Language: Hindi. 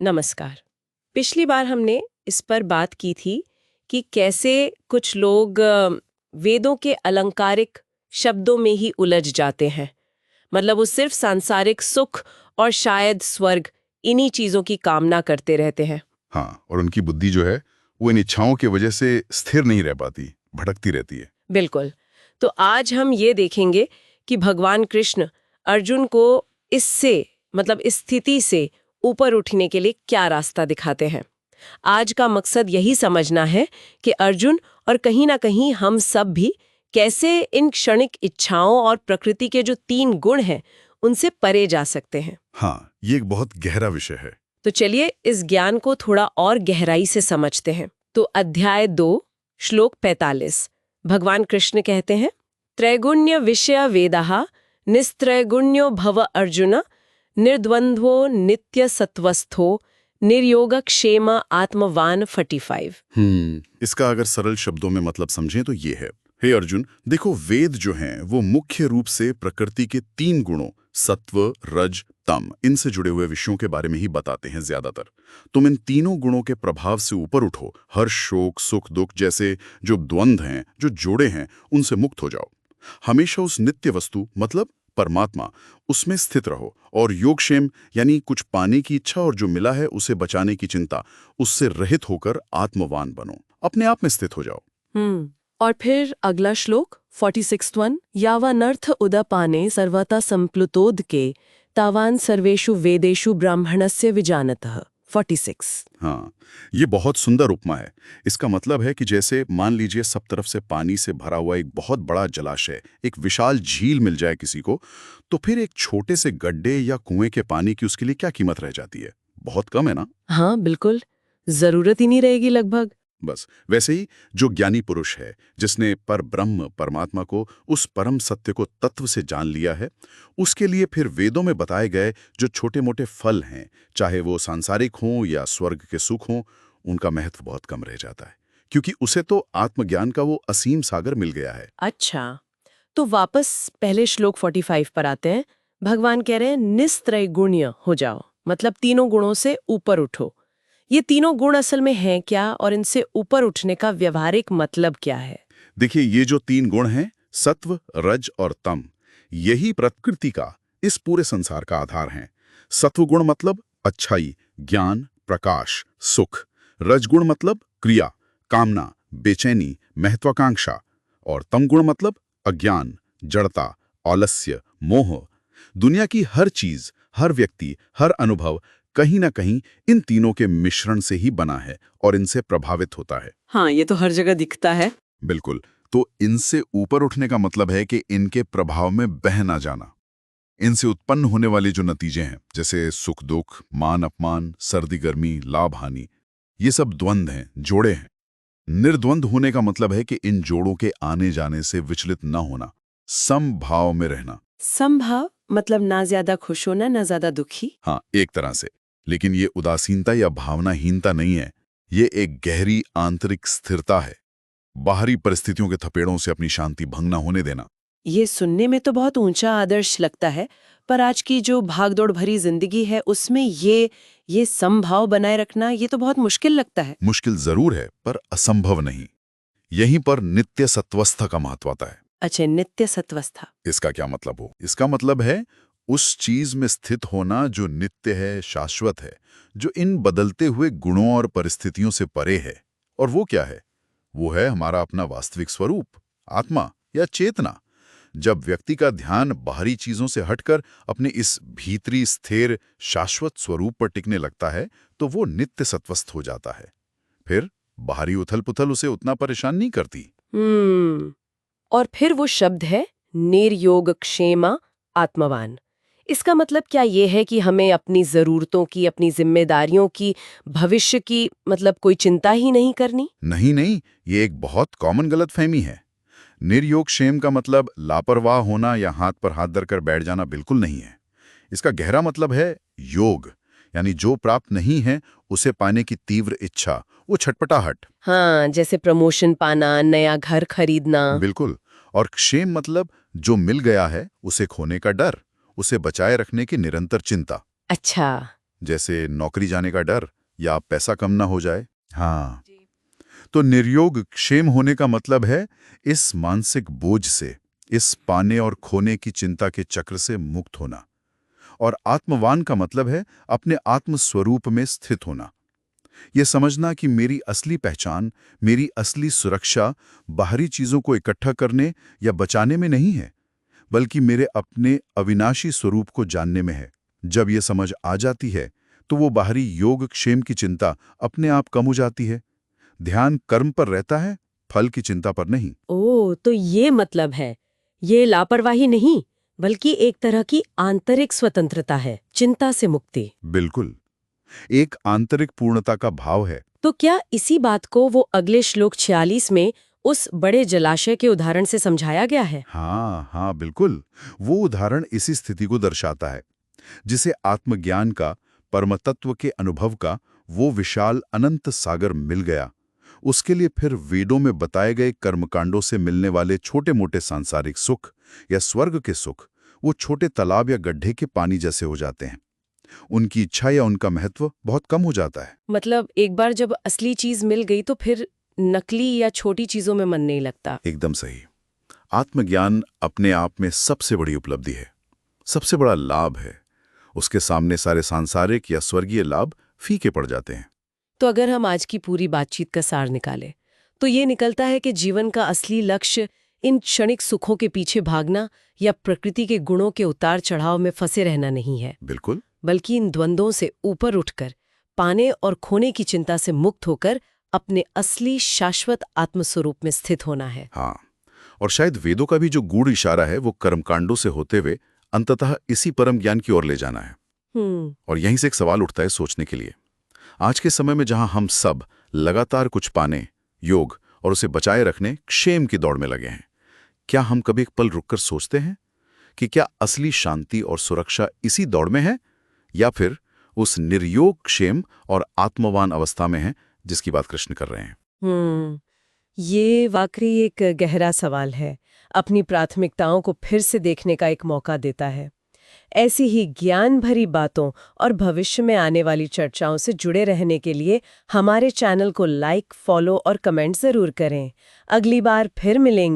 नमस्कार। पिछली बार हमने इस पर बात की थी कि कैसे कुछ लोग वेदों के अलंकारिक शब्दों में ही उलझ जाते हैं। मतलब वो सिर्फ सांसारिक सुख और शायद स्वर्ग इन्हीं चीजों की कामना करते रहते हैं। हाँ, और उनकी बुद्धि जो है वो इन इच्छाओं की वजह से स्थिर नहीं रह पाती, भटकती रहती है। बिल्कुल। तो आज हम ये देखेंगे कि भगवान कृष्ण अर्जुन को इससे मतलब इस स्थिति से ऊपर उठने के लिए क्या रास्ता दिखाते हैं। आज का मकसद यही समझना है कि अर्जुन और कहीं ना कहीं हम सब भी कैसे इन क्षणिक इच्छाओं और प्रकृति के जो 3 गुण हैं उनसे परे जा सकते हैं। हाँ, ये एक बहुत गहरा विषय है। तो चलिए इस ज्ञान को थोड़ा और गहराई से समझते हैं। तो अध्याय 2 श्लोक 45 भगवान कृष्ण कहते हैं, त्रैगुण्य विषय वेदाः निस्त्रैगुण्यो भव अर्जुन निर्द्वंद्वो नित्य सत्वस्थो निर्योगक्षेम आत्मवान 45। इसका अगर सरल शब्दों में मतलब समझें तो ये है, हे अर्जुन, देखो वेद जो हैं वो मुख्य रूप से प्रकृति के 3 गुणों सत्व, रज, तम इनसे जुड़े हुए विषयों के बारे में ही बताते हैं ज्यादातर। तुम इन तीनों गुणों के प्रभाव से ऊपर उठो, हर्ष, शोक, सुख, दुख जैसे जो द्वंद्व हैं, जो जोड़े हैं, उनसे मुक्त हो जाओ। हमेशा उस नित्य वस्तु मतलब परमात्मा उसमें स्थित रहो और योगक्षेम यानी कुछ पाने की इच्छा और जो मिला है उसे बचाने की चिंता, उससे रहित होकर आत्मवान बनो, अपने आप में स्थित हो जाओ। और फिर अगला श्लोक 46वां, यावानर्थ उदपाने सर्वथा संप्लुतोदके तावान सर्वेषु वेदेषु ब्राह्मणस्य विजानतः 46। हाँ, ये बहुत सुंदर उपमा है। इसका मतलब है कि जैसे मान लीजिए सब तरफ से पानी से भरा हुआ एक बहुत बड़ा जलाशय, एक विशाल झील मिल जाए किसी को, तो फिर एक छोटे से गड्ढे या कुएं के पानी की उसके लिए क्या कीमत रह जाती है? बहुत कम है ना? हाँ बिल्कुल, जरूरत ही नहीं रहेगी लगभग। बस वैसे ही जो ज्ञानी पुरुष है, जिसने पर ब्रह्म परमात्मा को, उस परम सत्य को तत्व से जान लिया है, उसके लिए फिर वेदों में बताए गए जो छोटे मोटे फल हैं, चाहे वो सांसारिक हों या स्वर्ग के सुख हों, उनका महत्व बहुत कम रह जाता है, क्योंकि उसे तो आत्मज्ञान का वो असीम सागर मिल गया है। अच्छा, तो वापस पहले श्लोक 45 पर आते हैं। भगवान कह रहे हैं निस्त्रैगुण्य हो जाओ, मतलब तीनों गुणों से ऊपर उठो। ये तीनों गुण असल में हैं क्या और इनसे ऊपर उठने का व्यवहारिक मतलब क्या है? देखिए, ये जो 3 गुण हैं, सत्व, रज और तम, यही प्रकृति का, इस पूरे संसार का आधार हैं। सत्व गुण मतलब अच्छाई, ज्ञान, प्रकाश, सुख। रजगुण मतलब क्रिया, कामना, बेचैनी, महत्वाकांक्षा। और तम गुण मतलब अज्ञान, जड़ता, आलस्य, मोह। दुनिया की हर चीज, हर व्यक्ति, हर अनुभव कहीं ना कहीं इन तीनों के मिश्रण से ही बना है और इनसे प्रभावित होता है। हाँ, ये तो हर जगह दिखता है। बिल्कुल। तो इनसे ऊपर उठने का मतलब है कि इनके प्रभाव में बह ना जाना। इनसे उत्पन्न होने वाले जो नतीजे हैं, जैसे सुख दुख, मान अपमान, सर्दी गर्मी, लाभ हानि, ये सब द्वंद्व हैं, जोड़े हैं। निर्द्वंद होने का मतलब है कि इन जोड़ों के आने जाने से विचलित न होना, समभाव में रहना। संभाव मतलब ना ज्यादा खुश होना ना ज्यादा दुखी। हाँ, एक तरह से। लेकिन ये उदासीनता या भावनाहीनता नहीं है, ये एक गहरी आंतरिक स्थिरता है। बाहरी परिस्थितियों के थपेड़ों से अपनी शांति भंग न होने देना। ये सुनने में तो बहुत ऊंचा आदर्श लगता है, पर आज की जो भागदौड़ भरी जिंदगी है उसमें ये समभाव बनाए रखना ये तो बहुत मुश्किल लगता है। मुश्किल जरूर है, पर असंभव नहीं। यहीं पर नित्य सत्वस्था का महत्व आता है। अच्छा, नित्य सत्वस्था। इसका क्या मतलब हो? इसका मतलब है उस चीज में स्थित होना जो नित्य है, शाश्वत है, जो इन बदलते हुए गुणों और परिस्थितियों से परे है। और वो क्या है? वो है हमारा अपना वास्तविक स्वरूप, आत्मा या चेतना। जब व्यक्ति का ध्यान बाहरी चीजों से हटकर अपने इस भीतरी स्थिर शाश्वत स्वरूप पर टिकने लगता है, तो वो नित्य सत्वस्थ हो जाता है। फिर बाहरी उथल पुथल उसे उतना परेशान नहीं करती। और फिर वो शब्द है निर्योगक्षेमा आत्मवान। इसका मतलब क्या ये है कि हमें अपनी जरूरतों की, अपनी जिम्मेदारियों की, भविष्य की मतलब कोई चिंता ही नहीं करनी? नहीं नहीं, ये एक बहुत कॉमन गलतफहमी है। निर्योगक्षेम का मतलब लापरवाह होना या हाथ पर हाथ धरकर बैठ जाना बिल्कुल नहीं है। इसका गहरा मतलब है योग, यानी जो प्राप्त नहीं है उसे पाने की तीव्र इच्छा, वो छटपटाहट। हाँ, जैसे प्रमोशन पाना, नया घर खरीदना। बिल्कुल। और क्षेम मतलब जो मिल गया है उसे खोने का डर, उसे बचाए रखने की निरंतर चिंता। अच्छा, जैसे नौकरी जाने का डर या पैसा कम ना हो जाए। हाँ, तो निर्योग क्षेम होने का मतलब है इस मानसिक बोझ से, इस पाने और खोने की चिंता के चक्र से मुक्त होना। और आत्मवान का मतलब है अपने आत्म स्वरूप में स्थित होना। यह समझना कि मेरी असली पहचान, मेरी असली सुरक्षा बाहरी चीजों को इकट्ठा करने या बचाने में नहीं है, बल्कि मेरे अपने अविनाशी स्वरूप को जानने में है। जब यह समझ आ जाती है तो वो बाहरी योग क्षेम की चिंता अपने आप कम हो जाती है। ध्यान कर्म पर रहता है, फल की चिंता पर नहीं। ओह, तो ये मतलब है, ये लापरवाही नहीं, बल्कि एक तरह की आंतरिक स्वतंत्रता है, चिंता से मुक्ति। बिल्कुल, एक आंतरिक पूर्णता का भाव है। तो क्या इसी बात को वो अगले श्लोक 46 में उस बड़े जलाशय के उदाहरण से समझाया गया है? हाँ हाँ, बिल्कुल। वो उदाहरण इसी स्थिति को दर्शाता है, जिसे आत्मज्ञान का, परमतत्व के अनुभव का वो विशाल अनंत सागर मिल गया। उसके लिए फिर वेदों में बताए गए कर्मकांडों से मिलने वाले छोटे-मोटे सांसारिक सुख या स्वर्ग के सुख, वो छोटे तालाब या गड्ढे के पानी जैसे हो जाते हैं। उनकी इच्छा या उनका महत्व बहुत कम हो जाता है। मतलब एक बार जब असली चीज मिल गई तो फिर नकली या छोटी चीजों में मन नहीं लगता। एकदम सही। आत्मज्ञान अपने आप में सबसे बड़ी उपलब्धि है, सबसे बड़ा लाभ है। उसके सामने सारे सांसारिक या स्वर्गीय लाभ फीके पड़ जाते हैं। तो अगर हम आज की पूरी बातचीत का सार निकालें, तो ये निकलता है कि जीवन का असली लक्ष्य इन क्षणिक सुखों के पीछे भागना या प्रकृति के गुणों के उतार चढ़ाव में फंसे रहना नहीं है, बिल्कुल। बल्कि इन द्वंद्वों से ऊपर उठकर पाने और खोने की चिंता से मुक्त होकर अपने असली शाश्वत आत्मस्वरूप में स्थित होना है। हाँ, और शायद वेदों का भी जो गूढ़ इशारा है वो कर्मकांडों से होते हुए अंततः इसी परम ज्ञान की ओर ले जाना है। और यहीं से एक सवाल उठता है सोचने के लिए। आज के समय में जहां हम सब लगातार कुछ पाने, योग और उसे बचाए रखने, क्षेम की दौड़ में लगे हैं, क्या हम कभी एक पल रुककर सोचते हैं कि क्या असली शांति और सुरक्षा इसी दौड़ में है, या फिर उस निर्योग क्षेम और आत्मवान अवस्था में है जिसकी बात कृष्ण कर रहे हैं? ये वाकई एक गहरा सवाल है, अपनी प्राथमिकताओं को फिर से देखने का एक मौका देता है। ऐसी ही ज्ञान भरी बातों और भविष्य में आने वाली चर्चाओं से जुड़े रहने के लिए हमारे चैनल को लाइक, फॉलो और कमेंट जरूर करें। अगली बार फिर मिलेंगे।